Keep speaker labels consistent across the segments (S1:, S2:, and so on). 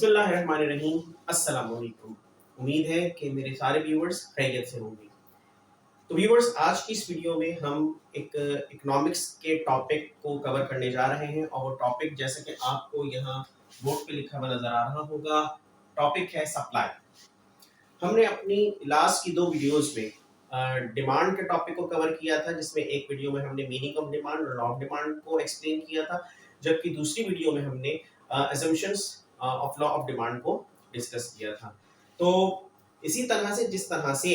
S1: बिस्मिल्लाहिर्रहमानिर्रहीम। अस्सलाम वालेकुम। उम्मीद है कि मेरे सारे व्यूवर्स खैरियत से होंगे। तो व्यूवर्स, आज की इस वीडियो में हम एक इकोनॉमिक्स के टॉपिक को कवर करने जा रहे हैं और वो टॉपिक, जैसे कि आपको यहाँ बोर्ड पे लिखा हुआ नजर आ रहा होगा, टॉपिक है सप्लाई। हमने अपनी लास्ट की दो वीडियोस में डिमांड के टॉपिक को कवर किया था, जिसमें एक वीडियो में हमने मीनिंग ऑफ डिमांड और लॉ ऑफ डिमांड को एक्सप्लेन किया था, जबकि दूसरी वीडियो में हमने assumptions of law of demand को डिस्कस किया था। तो इसी तरह से जिस तरह से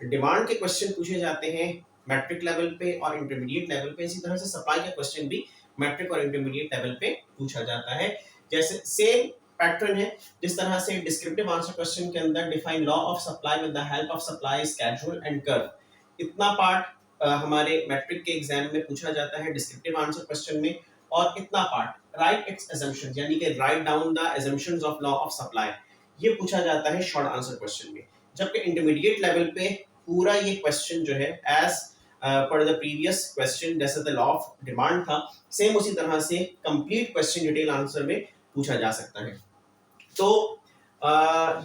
S1: डिमांड के क्वेश्चन पूछे जाते हैं मैट्रिक लेवल पे और इंटरमीडिएट लेवल पे, इसी तरह से सप्लाई का क्वेश्चन भी मैट्रिक और इंटरमीडिएट लेवल पे पूछा जाता है। जैसे सेम पैटर्न है, जिस तरह से डिस्क्रिप्टिव आंसर क्वेश्चन के अंदर define law of supply with the help of supply schedule and curve, इतना पार्ट हमारे मैट्रिक के एग्जाम में पूछा जाता है डिस्क्रिप्टिव आंसर क्वेश्चन में, और इतना पार्ट राइट इट्स assumptions यानी कि write down the assumptions of law of supply, ये पूछा जाता है शॉर्ट आंसर क्वेश्चन में। जबकि इंटरमीडिएट लेवल पे पूरा ये क्वेश्चन जो है as per the previous question, जैसे द लॉ ऑफ डिमांड था, सेम उसी तरह से कंप्लीट क्वेश्चन डिटेल आंसर में पूछा जा सकता है। तो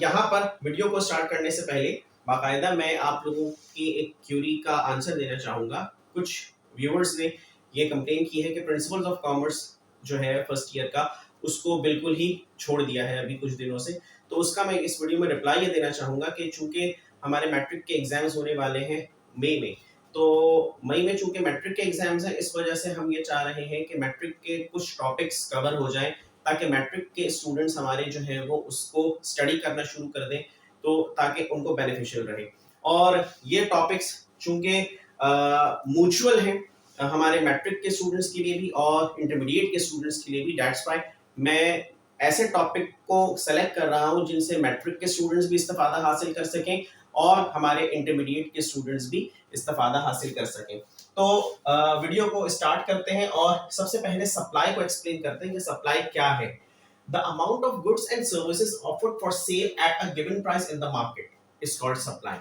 S1: यहाँ पर वीडियो को स्टार्ट करने से पहले बाकायदा मैं आप लोगों की एक क्यूरी का आंसर देना चाहूँगा। कुछ व्यूअर्स ने ये कंप्लेन की है कि प्रिंसिपल्स ऑफ कॉमर्स जो है फर्स्ट ईयर का, उसको बिल्कुल ही छोड़ दिया है अभी कुछ दिनों से। तो उसका मैं इस वीडियो में रिप्लाई ये देना चाहूँगा कि चूंकि हमारे मैट्रिक के एग्जाम्स होने वाले हैं मई में, तो मई में चूंकि मैट्रिक के एग्जाम्स हैं, इस वजह से हम ये चाह रहे हैं कि मैट्रिक के कुछ टॉपिक्स कवर हो जाएं, ताकि मैट्रिक के स्टूडेंट्स हमारे जो हैं वो उसको स्टडी करना शुरू कर दें, तो ताकि उनको बेनिफिशियल रहे। और ये टॉपिक्स चूंकि म्यूचुअल हैं हमारे मैट्रिक के स्टूडेंट्स के लिए भी और इंटरमीडिएट के स्टूडेंट्स के लिए भी, दैट्स व्हाई मैं ऐसे टॉपिक को सेलेक्ट कर रहा हूं जिनसे मैट्रिक के स्टूडेंट्स भी इस्तेफादा हासिल कर सकें और हमारे इंटरमीडिएट के स्टूडेंट्स भी इस्तेफादा हासिल कर सकें। तो वीडियो को स्टार्ट करते हैं और सबसे पहले सप्लाई को एक्सप्लेन करते हैं कि सप्लाई क्या है। The amount of goods and services offered for sale at a given price in the market is called supply.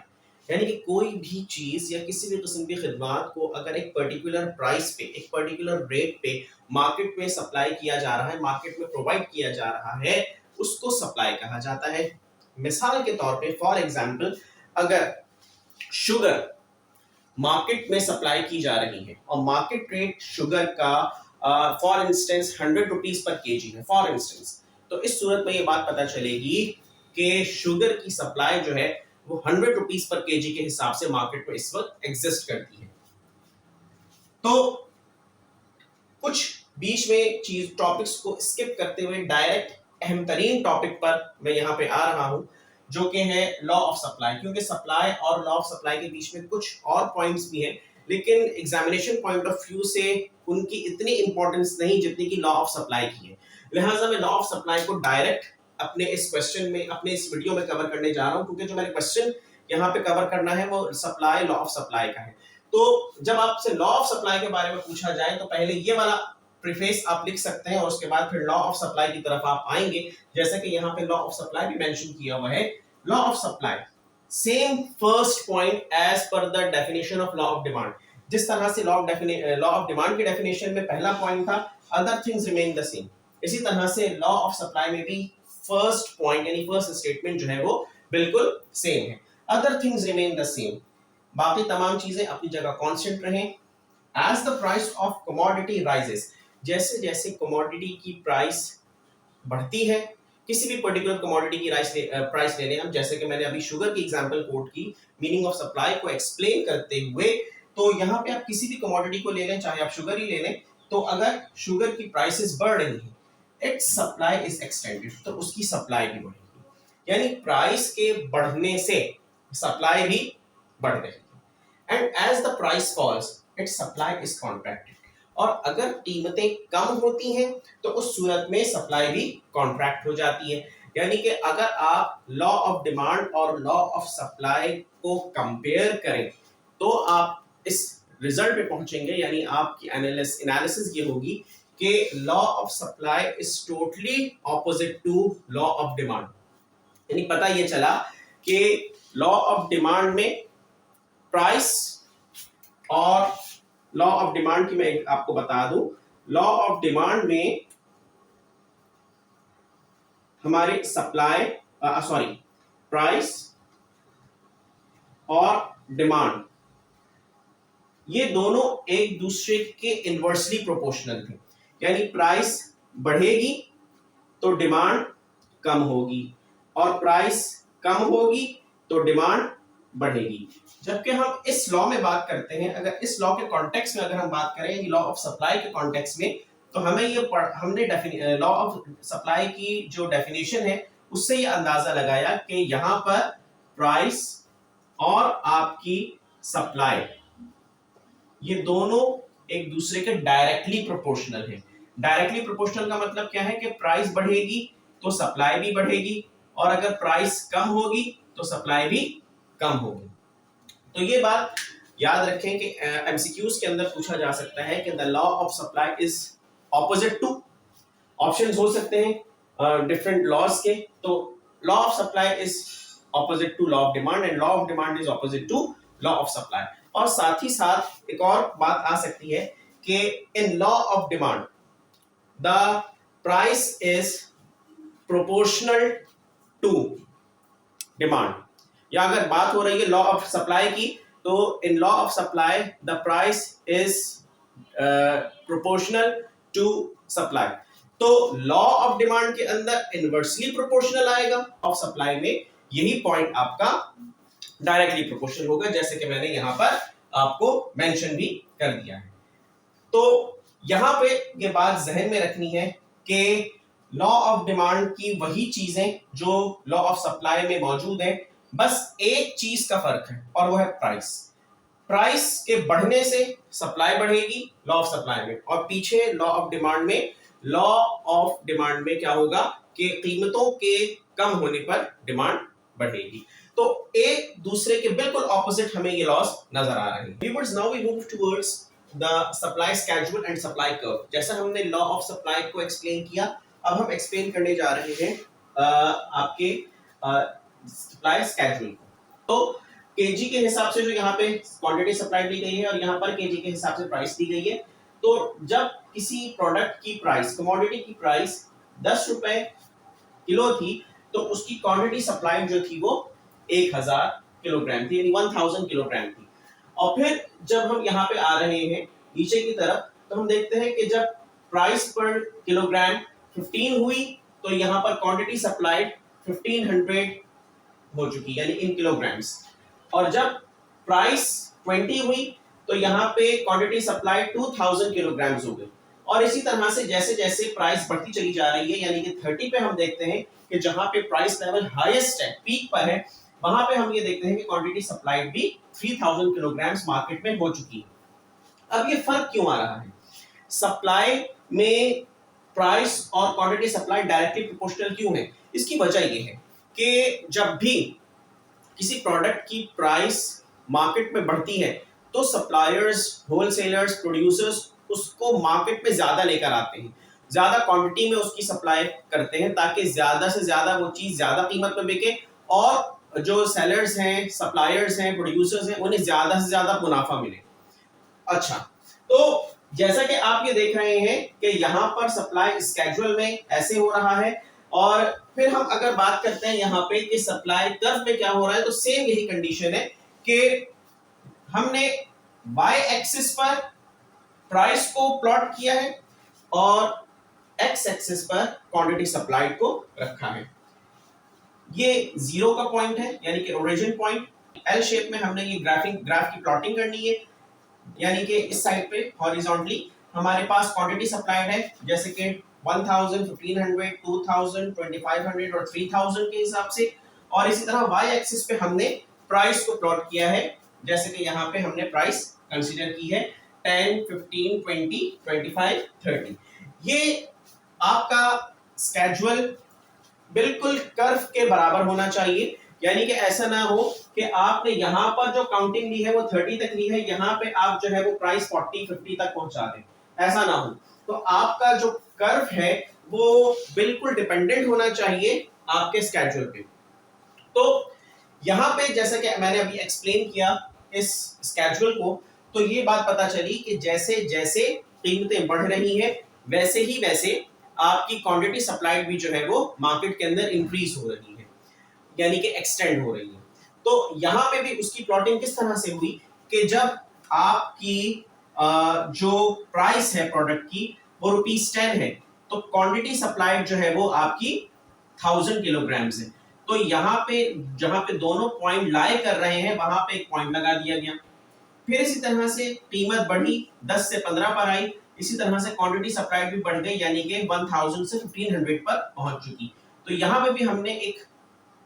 S1: यानी कि कोई भी चीज या किसी भी किस्म की खिदमत को अगर एक पर्टिकुलर प्राइस पे, एक पर्टिकुलर रेट पे मार्केट में सप्लाई किया जा रहा है, मार्केट में प्रोवाइड किया जा रहा है, उसको सप्लाई कहा जाता है। मिसाल के तौर पे, फॉर एग्जांपल, अगर शुगर मार्केट में सप्लाई की जा रही है और मार्केट रेट शुगर का for instance 100 rupees per KG है, फॉर इंस्टेंस, तो इस सूरत में ये बात पता चलेगी कि शुगर की सप्लाई जो है वो 100 रुपीज पर केजी के हिसाब से मार्केट में इस वक्त एग्जिस्ट करती है। तो कुछ बीच में चीज टॉपिक्स को स्किप करते हुए डायरेक्ट अहम तरीन टॉपिक पर मैं यहाँ पे आ रहा हूँ, जो कि है लॉ ऑफ सप्लाई। क्योंकि सप्लाई और लॉ ऑफ सप्लाई के बीच में कुछ और पॉइंट्स भी हैं, लेकिन एग्जामिनेशन पॉइंट ऑफ व्यू से उनकी इतनी इंपॉर्टेंस नहीं जितनी की लॉ ऑफ सप्लाई की है। लिहाजा मैं लॉ ऑफ सप्लाई को डायरेक्ट अपने इस क्वेश्चन में, अपने इस वीडियो में कवर करने जा रहा हूं, क्योंकि जो मैंने क्वेश्चन यहाँ पे कवर करना है वो सप्लाई, लॉ ऑफ सप्लाई का है। तो जब आपसे लॉ ऑफ सप्लाई के बारे में पूछा जाए तो पहले ये वाला प्रीफेस आप लिख सकते हैं और उसके बाद फिर लॉ ऑफ सप्लाई की तरफ आप आएंगे। जैसे कि यहाँ पे लॉ ऑफ सप्लाई भी मेंशन किया हुआ है। Law of supply same first point as per the definition of law of demand. जिस तरह से लॉ ऑफ डिमांड की डेफिनेशन में पहला पॉइंट था other things remain the same, इसी तरह से लॉ ऑफ सप्लाई में भी फर्स्ट पॉइंट यानी फर्स्ट स्टेटमेंट जो है वो बिल्कुल सेम है, other things remain the same, बाकी तमाम चीजें अपनी जगह कांस्टेंट रहें। As the price of commodity rises, जैसे जैसे कमोडिटी की प्राइस बढ़ती है, किसी भी पर्टिकुलर कमोडिटी की प्राइस ले लें हम, जैसे कि मैंने अभी शुगर की एग्जांपल कोट की मीनिंग ऑफ सप्लाई को एक्सप्लेन करते हुए, तो यहाँ पे आप किसी भी कमोडिटी को ले लें, चाहे आप शुगर ही ले लें, तो अगर शुगर की प्राइसेस बढ़ रही हैं, इट्स सप्लाई इज एक्सटेंडेड, तो उसकी सप्लाई भी बढ़ेगी। यानी प्राइस के बढ़ने से सप्लाई भी बढ़ रही है। And as the price falls its supply is contracted, और अगर कीमतें कम होती हैं तो उस सूरत में सप्लाई भी कॉन्ट्रैक्ट हो जाती है। यानी कि अगर आप लॉ ऑफ डिमांड और लॉ ऑफ सप्लाई को कंपेयर करें तो आप इस रिजल्ट पे पहुंचेंगे, यानी आपकी एनालिसिस ये होगी कि law of supply is totally opposite to law of demand. यानी पता ये चला कि लॉ ऑफ डिमांड में प्राइस, और लॉ ऑफ डिमांड की मैं आपको बता दूं, लॉ ऑफ डिमांड में हमारे सप्लाई सॉरी प्राइस और डिमांड, ये दोनों एक दूसरे के इनवर्सली प्रोपोर्शनल थे। यानी प्राइस बढ़ेगी तो डिमांड कम होगी और प्राइस कम होगी तो डिमांड बढ़ेगी। जबकि हम इस लॉ में बात करते हैं, अगर इस लॉ के कॉन्टेक्स्ट में अगर हम बात करें लॉ ऑफ सप्लाई के कॉन्टेक्स्ट में, तो हमें हमने लॉ ऑफ सप्लाई की जो डेफिनेशन है उससे ये अंदाजा लगाया कि यहां पर प्राइस और आपकी सप्लाई ये दोनों एक दूसरे के डायरेक्टली प्रोपोर्शनल है। डायरेक्टली प्रोपोर्शनल का मतलब क्या है कि प्राइस बढ़ेगी तो सप्लाई भी बढ़ेगी और अगर प्राइस कम होगी तो सप्लाई भी कम होगी। तो ये बात याद रखें कि एमसीक्यूज के अंदर पूछा जा सकता है कि the law of supply is opposite to, options हो सकते हैं डिफरेंट लॉज के, तो law of supply is opposite to law of demand and law of demand is opposite to law of supply. और साथ ही साथ एक और बात आ सकती है कि in law of demand the price is proportional to demand, या अगर बात हो रही है लॉ ऑफ सप्लाई की तो in law of supply the price is proportional to supply. तो लॉ ऑफ डिमांड के अंदर इनवर्सली प्रोपोर्शनल आएगा, ऑफ सप्लाई में यही पॉइंट आपका डायरेक्टली प्रोपोर्शनल होगा, जैसे कि मैंने यहां पर आपको मेंशन भी कर दिया है। तो यहां पे ये बात जहन में रखनी है कि लॉ ऑफ डिमांड की वही चीजें जो लॉ ऑफ सप्लाई में मौजूद है, बस एक चीज का फर्क है और वो है प्राइस। प्राइस के बढ़ने से सप्लाई बढ़ेगी लॉ ऑफ सप्लाई में, और पीछे लॉ ऑफ डिमांड में, लॉ ऑफ डिमांड में क्या होगा कि कीमतों के कम होने पर डिमांड बढ़ेगी। तो एक दूसरे के बिल्कुल ऑपोजिट हमें ये लॉस नजर आ रहे हैं। Viewers, now we move towards the supply schedule and supply curve. जैसा हमने लॉ ऑफ सप्लाई को एक्सप्लेन किया, अब हम एक्सप्लेन करने जा रहे हैं आपके सप्लाई स्केड्यूल को। तो केजी के हिसाब से जो यहाँ पे क्वांटिटी सप्लाई दी गई है और यहाँ पर केजी के हिसाब से प्राइस दी गई है। तो जब किसी प्रोडक्ट की प्राइस, कमोडिटी की प्राइस 10 रुपए किलो थी, तो उसकी क्वांटिटी सप्लाई जो थी वो 1000 किलोग्राम थी, यानी 1000 किलोग्राम थी। और फिर जब हम यहाँ पे आ रहे हैं नीचे की तरफ, तो हम देखते हैं कि जब प्राइस पर किलोग्राम 15 हुई तो यहाँ पर क्वांटिटी सप्लाइड 1500 हो चुकी, यानी इन किलोग्राम्स। और जब प्राइस 20 हुई तो यहाँ पे क्वांटिटी सप्लाई 2000 किलोग्राम्स हो गई। और इसी तरह से जैसे जैसे प्राइस बढ़ती चली जा रही है, यानी कि 30 पे हम देखते हैं कि जहां पे प्राइस लेवल हाईएस्ट है, पीक पर है, वहां पे हम ये देखते हैं कि क्वांटिटी सप्लाइड भी 3000 किलोग्राम्स मार्केट में हो चुकी है। अब ये फर्क क्यों आ रहा है? सप्लाई में प्राइस और क्वांटिटी सप्लाई डायरेक्टली प्रोपोर्शनल क्यों है? इसकी वजह ये है कि जब भी किसी प्रोडक्ट की प्राइस मार्केट में बढ़ती है तो सप्लायर्स, होलसेलर्स, प्रोड्यूसर्स उसको मार्केट में ज्यादा लेकर आते हैं, ज्यादा क्वांटिटी में उसकी सप्लाई करते हैं ताकि ज्यादा से ज्यादा वो चीज ज्यादा कीमत में बिके और जो सेलर्स हैं, सप्लायर्स हैं, प्रोड्यूसर्स हैं, उन्हें ज्यादा से ज्यादा मुनाफा मिले। अच्छा, तो जैसा कि आप ये देख रहे हैं कि यहाँ पर सप्लाई स्केड्यूल में ऐसे हो रहा है, और फिर हम अगर बात करते हैं यहाँ पे कि सप्लाई कर्व में क्या हो रहा है, तो सेम यही कंडीशन है कि हमने y एक्सिस पर प्राइस को प्लॉट किया है और x एक्सिस पर क्वांटिटी सप्लाइड को रखा है। ये जीरो का पॉइंट है, यानी कि ओरिजिन पॉइंट। एल शेप में हमने ये ग्राफ की प्लॉटिंग करनी है, यानी कि इस साइड पे हॉरिजॉन्टली हमारे पास क्वांटिटी सप्लाइड है, जैसे कि 1000, 1500, 2000, 2500 और 3000 के हिसाब से। और इसी तरह y एक्सिस पे हमने प्राइस को प्लॉट किया है, जैसे कि यहाँ पे हमने प्राइस कंसीडर की है 10, 15, 20, 25, 30। ये आपका स्केड्यूल बिल्कुल कर्व के बराबर होना चाहिए, यानी कि ऐसा ना हो कि आपने यहाँ पर जो काउंटिंग ली है वो 30 तक ली है, यहाँ पे आप जो है वो प्राइस 40, 50 तक पहुंचा दें, ऐसा ना हो। तो आपका जो कर्व है वो बिल्कुल डिपेंडेंट होना चाहिए आपके स्केड्यूल पे। तो यहाँ पे जैसा कि मैंने अभी एक्सप्लेन किया इस स्केड्यूल को, तो ये बात पता चली कि जैसे जैसे कीमतें बढ़ रही हैं वैसे ही वैसे आपकी क्वांटिटी सप्लाइड भी जो है वो मार्केट के अंदर इंक्रीज हो रही है, यानी कि एक्सटेंड हो रही है। तो यहां पे भी उसकी प्लॉटिंग किस तरह से हुई कि जब आपकी जो प्राइस है प्रोडक्ट की वो ₹10 है, तो क्वांटिटी सप्लाइड जो है वो आपकी 1000 किलोग्राम्स है। तो यहाँ पे जहां पे दोनों पॉइंट लाई कर रहे हैं वहां पे एक पॉइंट लगा दिया गया। फिर इसी तरह से कीमत बढ़ी, 10 से 15 पर आई, इसी तरह से क्वांटिटी सप्लाइड भी बढ़ गई, यानी कि 1000 से 1500 पर पहुंच चुकी। तो यहाँ पे भी हमने एक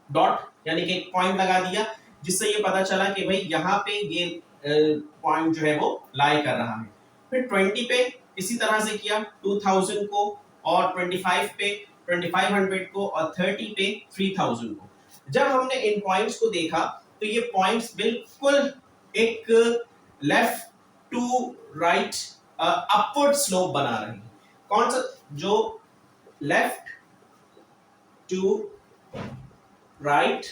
S1: डॉट यानी कि एक पॉइंट लगा दिया, जिससे ये पता चला कि भाई यहाँ पे ये पॉइंट जो है वो लाई कर रहा है। फिर 20 पे इसी तरह से किया, 2000 को, और 25 पे 2500 को, और 30 पे 3000 को। जब हमने इन पॉइंट्स को देखा तो ये पॉइंट्स बिल्कुल एक left to right upward slope बना रहे हैं। कौन सा? जो left to right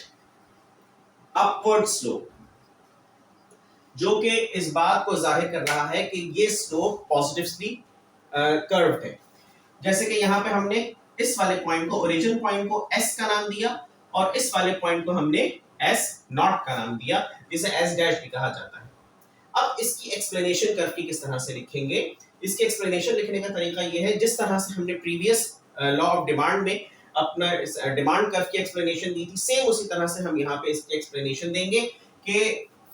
S1: upward slope, जो कि इस बात को जाहिर कर रहा है कि ये स्लोप पॉजिटिवली कर्व है। जैसे कि यहाँ पे हमने इस वाले पॉइंट को, ओरिजिन पॉइंट को S का नाम दिया, और इस वाले पॉइंट को हमने S नॉट का नाम दिया, जिसे S डैश भी कहा जाता है। अब इसकी एक्सप्लेनेशन कर्व की किस तरह से लिखेंगे? इसकी एक्सप्लेनेशन लिखने का तरीका ये है, जिस तरह से हमने प्रीवियस लॉ ऑफ डिमांड में अपना डिमांड कर्व की एक्सप्लेनेशन दी थी, सेम उसी तरह से हम यहाँ पे इसकी एक्सप्लेनेशन देंगे कि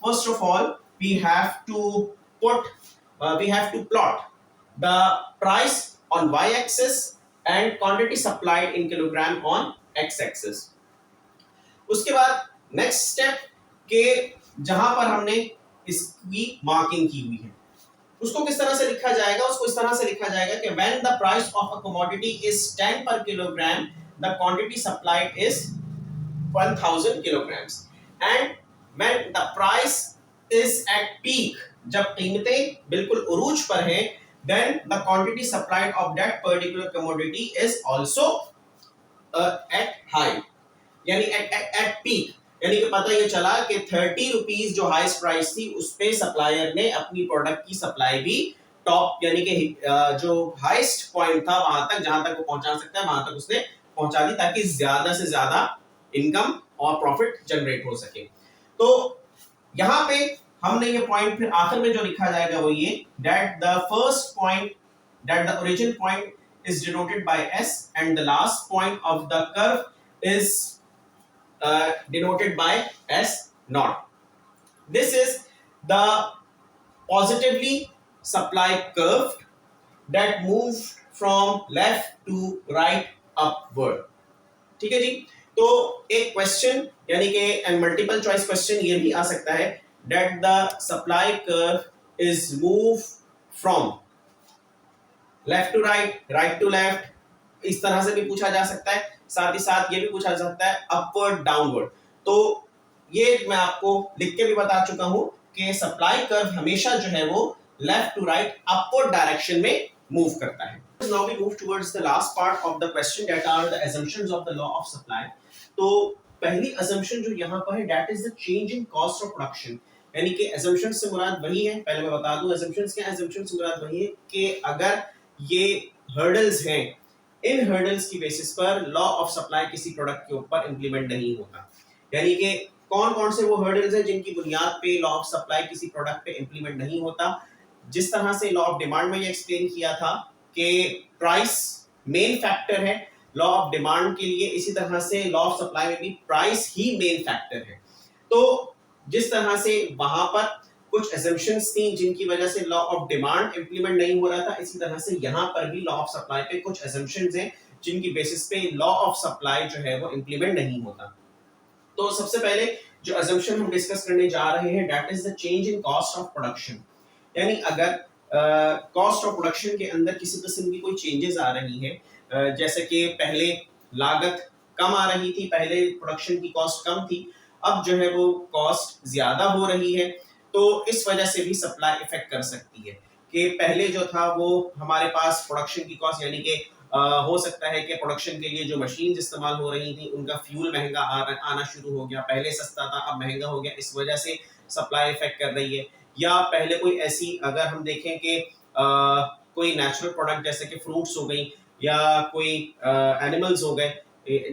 S1: first of all we have to plot the price on y-axis and quantity supplied in kilogram on x-axis. उसके बाद नेक्स्ट स्टेप के जहां पर हमने इसकी मार्किंग की हुई है, उसको किस तरह से लिखा जाएगा? उसको इस तरह से लिखा जाएगा कि when the price of a commodity is 10 per kilogram, the quantity supplied is 1000 kilograms, and when the price is at peak, जब कीमतें बिल्कुल उरूज पर हैं, then the quantity supplied of that particular commodity is also at high, यानी at peak, यानी कि पता ये चला कि 30 रुपीज जो हाईएस्ट प्राइस थी उस पे सप्लायर ने अपनी प्रोडक्ट की सप्लाई भी टॉप यानी कि जो हाईएस्ट पॉइंट था वहां तक, जहां तक वो पहुंचा सकता है वहां तक उसने पहुंचा दी, ताकि ज्यादा से ज्यादा इनकम और प्रॉफिट जनरेट हो सके। तो यहाँ पे हमने ये पॉइंट फिर आखिर में जो लिखा जाएगा वो ये, that the first point, that the origin point is denoted by S and the last point of the curve is denoted by S naught. This is the positively supply curve that moved from left to right upward. ठीक है जी। तो एक question यानी कि multiple choice question ये भी आ सकता है, that the supply curve is move from left to right, right to left, इस तरह से भी पूछा जा सकता है। साथ ही साथ ये भी पूछा जा सकता है upward downward। तो ये मैं आपको लिख के भी बता चुका हूं कि सप्लाई कर्व हमेशा जो है वो left to right upward direction में मूव करता है। Now we move towards the last part of the question, that are the assumptions of the law of supply. तो पहली assumption जो यहाँ पर है, that is the change in cost of production, यानी कि assumptions से मुराद वही है, पहले मैं बता दूं assumptions क्या है। assumptions से मुराद वही है कि अगर ये hurdles हैं, इन hurdles की बेसिस पर law of supply किसी प्रोडक्ट के ऊपर implement नहीं होता। यानी कि कौन कौन से वो hurdles हैं जिनकी बुनियाद पे law of supply किसी प्रोडक्ट पे implement नहीं होता। जिस तरह से law of demand में ये explain किया था कि प्राइस मेन फैक्टर है लॉ ऑफ डिमांड के लिए, इसी तरह से लॉ ऑफ सप्लाई में भी प्राइस ही मेन फैक्टर है। तो जिस तरह से वहां पर कुछ assumptions थी जिनकी वजह से लॉ ऑफ डिमांड इंप्लीमेंट नहीं हो रहा था, इसी तरह से यहां पर भी लॉ ऑफ सप्लाई पे कुछ assumptions हैं जिनकी बेसिस पे लॉ ऑफ सप्लाई जो है वो इंप्लीमेंट नहीं होता। तो सबसे पहले जो assumption हम डिस्कस करने जा रहे हैं, that is the change in cost of production, यानी अगर कॉस्ट ऑफ प्रोडक्शन के अंदर किसी किस्म की कोई चेंजेस आ रही हैं, जैसे कि पहले लागत कम आ रही थी, पहले प्रोडक्शन की कॉस्ट कम थी, अब जो है वो कॉस्ट ज्यादा हो रही है, तो इस वजह से भी सप्लाई इफेक्ट कर सकती है कि पहले जो था वो हमारे पास प्रोडक्शन की कॉस्ट, यानी कि हो सकता है कि प्रोडक्शन के लिए जो मशीन इस्तेमाल हो रही थी उनका फ्यूल महंगा आना शुरू हो गया, पहले सस्ता था अब महंगा हो गया, इस वजह से सप्लाई इफेक्ट कर रही है। या पहले कोई ऐसी अगर हम देखें कि कोई नेचुरल प्रोडक्ट जैसे कि फ्रूट्स हो गई, या कोई एनिमल्स हो गए,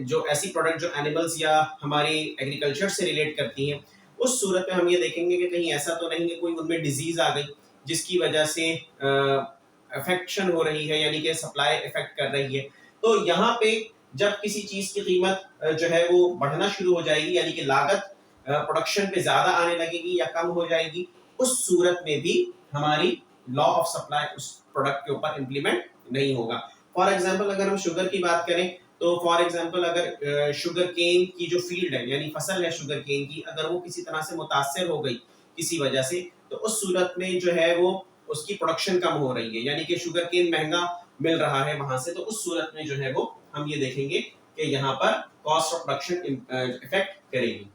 S1: जो ऐसी प्रोडक्ट जो एनिमल्स या हमारी एग्रीकल्चर से रिलेट करती हैं, उस सूरत में हम ये देखेंगे कि कहीं ऐसा तो नहीं कि कोई उनमें डिजीज आ गई जिसकी वजह से अफेक्शन हो रही है, यानी कि सप्लाई इफेक्ट कर रही है। तो यहाँ पे जब किसी चीज की कीमत जो है वो बढ़ना शुरू हो जाएगी, यानी कि लागत प्रोडक्शन पे ज्यादा आने लगेगी या कम हो जाएगी, उस सूरत में भी हमारी लॉ ऑफ सप्लाई उस प्रोडक्ट के ऊपर इंप्लीमेंट नहीं होगा। फॉर एग्जाम्पल अगर हम शुगर की बात करें, तो फॉर एग्जाम्पल अगर शुगर केन की जो फील्ड है, यानी फसल है शुगर केन की, अगर वो किसी तरह से मुतासर हो गई किसी वजह से, तो उस सूरत में जो है वो उसकी प्रोडक्शन कम हो रही है, यानी कि शुगर केन महंगा मिल रहा है वहां से, तो उस सूरत में जो है वो हम ये देखेंगे कि यहाँ पर कॉस्ट ऑफ प्रोडक्शन इफेक्ट करेगी।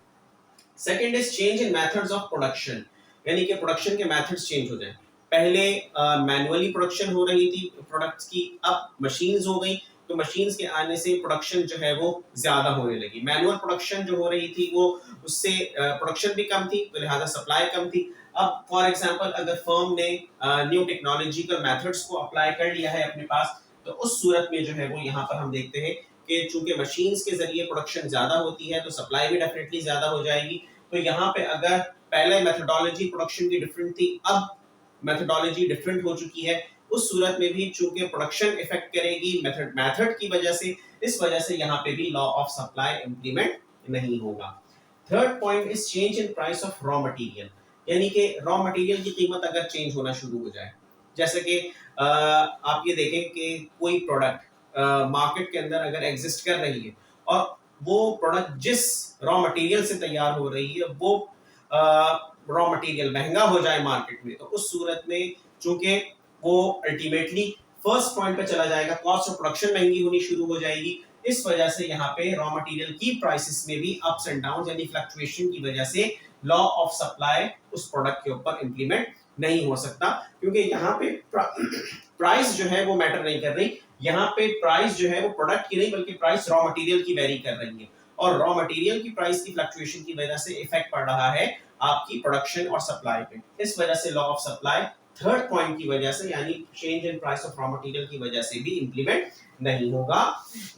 S1: Second is change in methods of production, यानी कि प्रोडक्शन के मेथड्स चेंज हो जाए। पहले मैनुअली प्रोडक्शन हो रही थी प्रोडक्ट्स की, अब मशीन्स हो गई, तो मशीन्स के आने से प्रोडक्शन जो है वो ज्यादा होने लगी। मैनुअल प्रोडक्शन जो हो रही थी वो उससे प्रोडक्शन भी कम थी, तो लिहाजा सप्लाई कम थी। अब फॉर एग्जांपल अगर फर्म ने न्यू टेक्नोलॉजिकल मेथड्स को अप्लाई कर लिया है अपने पास, तो उस सूरत में जो है वो यहाँ पर हम देखते हैं कि चूंकि मशीन्स के जरिए प्रोडक्शन ज्यादा होती है, तो सप्लाई भी डेफिनेटली ज्यादा हो जाएगी। तो यहाँ पे अगर पहले मेथोडोलॉजी प्रोडक्शन की डिफरेंट थी, अब मेथोडोलॉजी डिफरेंट हो चुकी है, उस सूरत में भी चूंकि प्रोडक्शन इफेक्ट करेगी मेथड की वजह से, इस वजह से यहाँ पे भी लॉ ऑफ सप्लाई इंप्लीमेंट नहीं होगा। Third point is change in price of raw material, यानी कि रॉ मटेरियल की कीमत अगर चेंज होना शुरू हो जाए, जैसे कि आप ये देखें कि कोई प्रोडक्ट मार्केट के अंदर अगर एग्जिस्ट कर रही है और वो प्रोडक्ट जिस रॉ मटेरियल से तैयार हो रही है वो रॉ मटेरियल महंगा हो जाए मार्केट में, तो उस सूरत में चूंकि वो अल्टीमेटली फर्स्ट पॉइंट पे चला जाएगा, कॉस्ट ऑफ प्रोडक्शन महंगी होनी शुरू हो जाएगी। इस वजह से यहाँ पे रॉ मटेरियल की प्राइसेस में भी अप्स एंड डाउन यानी फ्लक्चुएशन की वजह से लॉ ऑफ सप्लाई उस प्रोडक्ट के ऊपर इंप्लीमेंट नहीं हो सकता, क्योंकि यहाँ पे प्राइस जो है वो मैटर नहीं कर रही। यहाँ पे प्राइस जो है वो प्रोडक्ट की नहीं बल्कि प्राइस रॉ मटेरियल की वेरी कर रही है, और रॉ मटेरियल की प्राइस की फ्लक्चुएशन की वजह से इफेक्ट पड़ रहा है आपकी प्रोडक्शन और सप्लाई पे। इस वजह से law of supply third point की वजह से यानी change in price of raw material की वजह से भी इंप्लीमेंट नहीं होगा।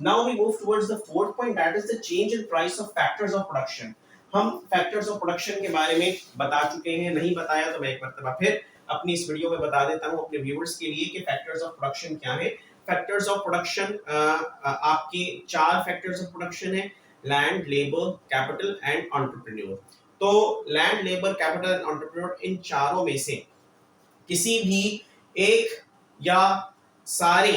S1: Now we move towards the fourth point, that is the change in price of factors of production. हम फैक्टर्स ऑफ प्रोडक्शन के बारे में बता चुके हैं, नहीं बताया तो मैं एक मर्तबा फिर अपनी इस वीडियो में बता देता हूं अपने व्यूअर्स के लिए कि फैक्टर्स ऑफ प्रोडक्शन क्या है। फैक्टर्स ऑफ प्रोडक्शन आपके चार फैक्टर्स ऑफ प्रोडक्शन है: land, labour, capital and entrepreneur. तो land, labour, capital and entrepreneur, इन चारों में से किसी भी एक या सारे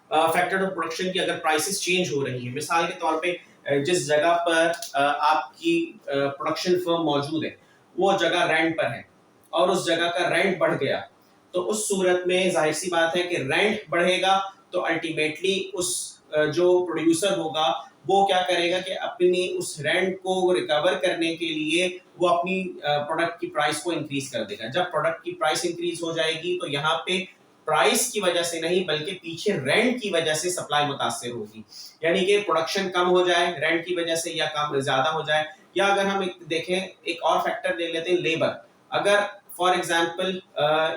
S1: फैक्टर ऑफ प्रोडक्शन की अगर प्राइसेस चेंज हो रही है, मिसाल के तौर पे जिस जगह पर आपकी प्रोडक्शन फर्म मौजूद है वो जगह रेंट पर है और उस जगह का रेंट बढ़ गया, तो उस सूरत में जाहिर सी बात है कि रेंट बढ़ेगा, तो अल्टीमेटली उस जो प्रोड्यूसर होगा वो क्या करेगा कि अपनी उस रेंट को रिकवर करने के लिए वो अपनी प्रोडक्ट की प्राइस को इंक्रीज कर देगा। जब प्रोडक्ट की प्राइस इंक्रीज हो जाएगी तो यहाँ पे प्राइस की वजह से नहीं बल्कि पीछे रेंट की वजह से सप्लाई मुतासिर होगी, यानी कि प्रोडक्शन कम हो जाए रेंट की वजह से या कम ज्यादा हो जाए। या अगर हम देखें एक और फैक्टर ले लेते हैं लेबर, अगर फॉर एग्जांपल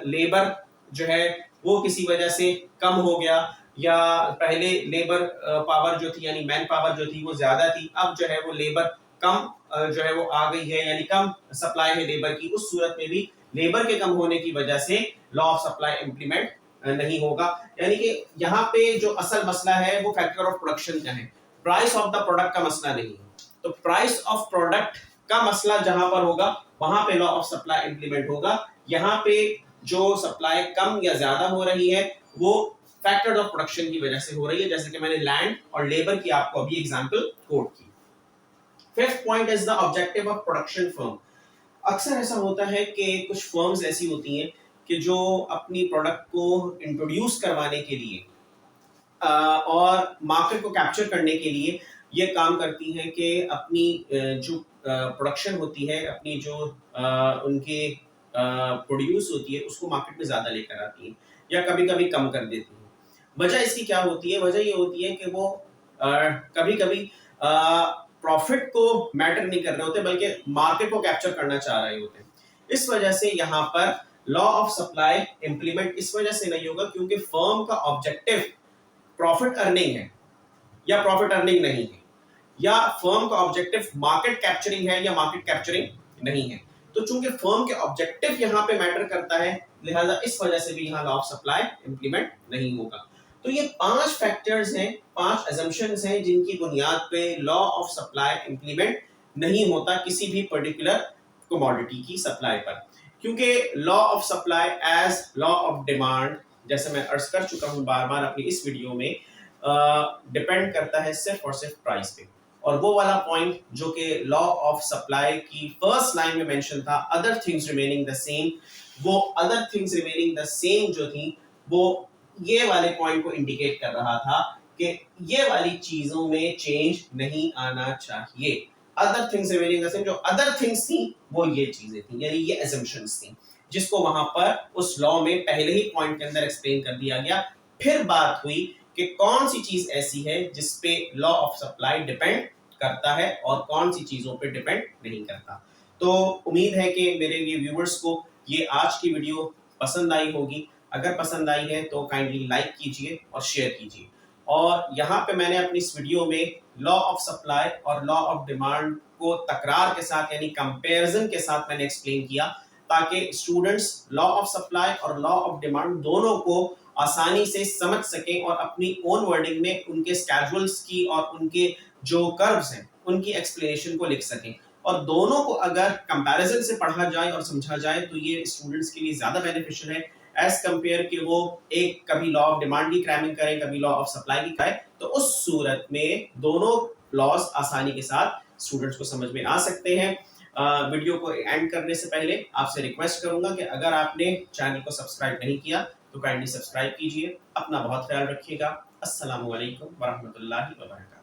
S1: लेबर जो है वो किसी वजह से कम हो गया, या पहले लेबर पावर जो थी यानी मैन पावर जो थी वो ज्यादा थी, अब जो है वो लेबर कम जो है वो आ गई है यानी कम सप्लाई है लेबर की, उस सूरत में भी लेबर के कम होने की वजह से लॉ ऑफ सप्लाई इंप्लीमेंट नहीं होगा। यानी कि यहाँ पे जो असल मसला है वो फैक्टर ऑफ प्रोडक्शन का है, प्राइस ऑफ द प्रोडक्ट का मसला नहीं है। तो प्राइस ऑफ प्रोडक्ट का मसला जहां पर होगा वहां पे लॉ ऑफ सप्लाई इंप्लीमेंट होगा। यहाँ पे जो सप्लाई कम या ज्यादा हो रही है वो फैक्टर्स ऑफ प्रोडक्शन की वजह से हो रही है, जैसे कि मैंने लैंड और लेबर की आपको अभी एग्जांपल कोट की। Fifth point is the objective of production firm. अक्सर ऐसा होता है कि कुछ फर्म्स ऐसी होती हैं कि जो अपनी प्रोडक्ट को इंट्रोड्यूस करवाने के लिए और मार्केट को कैप्चर करने के लिए ये काम करती हैं कि अपनी जो प्रोडक्शन होती है, अपनी जो उनके प्रोड्यूस होती है उसको मार्केट में ज्यादा लेकर आती हैं या कभी कभी कम कर देती हैं। वजह इसकी क्या होती है? वजह ये होती है कि वो कभी कभी प्रॉफिट को मैटर नहीं कर रहे होते बल्कि मार्केट को कैप्चर करना चाह रहे होते हैं। इस वजह से यहाँ पर लॉ ऑफ सप्लाई इंप्लीमेंट इस वजह से नहीं होगा क्योंकि फर्म का ऑब्जेक्टिव प्रॉफिट अर्निंग है या प्रॉफिट अर्निंग नहीं है, या फर्म का ऑब्जेक्टिव मार्केट कैप्चरिंग है या मार्केट कैप्चरिंग नहीं है। तो चूंकि फर्म के ऑब्जेक्टिव यहाँ पे मैटर करता है, लिहाजा इस वजह से भी यहाँ लॉ ऑफ सप्लाई इंप्लीमेंट नहीं होगा। तो ये 5 फैक्टर्स हैं, 5 assumptions हैं जिनकी बुनियाद पे लॉ ऑफ सप्लाई इंप्लीमेंट नहीं होता किसी भी पर्टिकुलर कमोडिटी की सप्लाई पर, क्योंकि law of supply as law of demand, जैसे मैं अर्ज कर चुका हूं बार बार अपनी इस वीडियो में, डिपेंड करता है सिर्फ और सिर्फ प्राइस पे। और वो वाला पॉइंट जो कि लॉ ऑफ सप्लाई की फर्स्ट लाइन में मेंशन था, other things remaining the same, वो other things remaining the same जो थी वो ये वाले पॉइंट को इंडिकेट कर रहा था कि ये वाली चीजों में चेंज नहीं आना चाहिए। Other things remaining the same, जो अदर थिंग्स थी वो ये चीजें थी, यानी ये assumptions थी, जिसको वहां पर उस लॉ में पहले ही पॉइंट के अंदर एक्सप्लेन कर दिया गया। फिर बात हुई कि कौन सी चीज ऐसी है जिसपे लॉ ऑफ सप्लाई डिपेंड करता है और कौन सी चीजों पे डिपेंड नहीं करता। तो उम्मीद है कि मेरे ये व्यूअर्स को ये आज की वीडियो पसंद आई होगी। अगर पसंद आई है तो काइंडली लाइक कीजिए और शेयर कीजिए। और यहाँ पे मैंने अपनी इस वीडियो में लॉ ऑफ सप्लाई और लॉ ऑफ डिमांड को तकरार के साथ यानी कंपैरिजन के साथ मैंने एक्सप्लेन किया, ताकि स्टूडेंट्स लॉ ऑफ सप्लाई और लॉ ऑफ डिमांड दोनों को आसानी से समझ सकें और अपनी ओन वर्डिंग में उनके स्केड्यूल्स की और उनके जो कर्व्स हैं उनकी एक्सप्लेनेशन को लिख सकें। और दोनों को अगर कंपैरिजन से पढ़ा जाए और समझा जाए तो ये स्टूडेंट्स के लिए ज्यादा बेनिफिशियल है एज कंपेयर कि वो एक कभी लॉ ऑफ डिमांड की क्रैमिंग करें, कभी लॉ ऑफ सप्लाई की करें। तो उस सूरत में दोनों लॉज आसानी के साथ स्टूडेंट्स को समझ में आ सकते हैं। वीडियो को एंड करने से पहले आपसे रिक्वेस्ट करूंगा कि अगर आपने चैनल को सब्सक्राइब नहीं किया तो काइंडली सब्सक्राइब कीजिए। अपना बहुत ख्याल रखिएगा। अस्सलामु अलैकुम वरहमतुल्लाहि वबरकातुहू।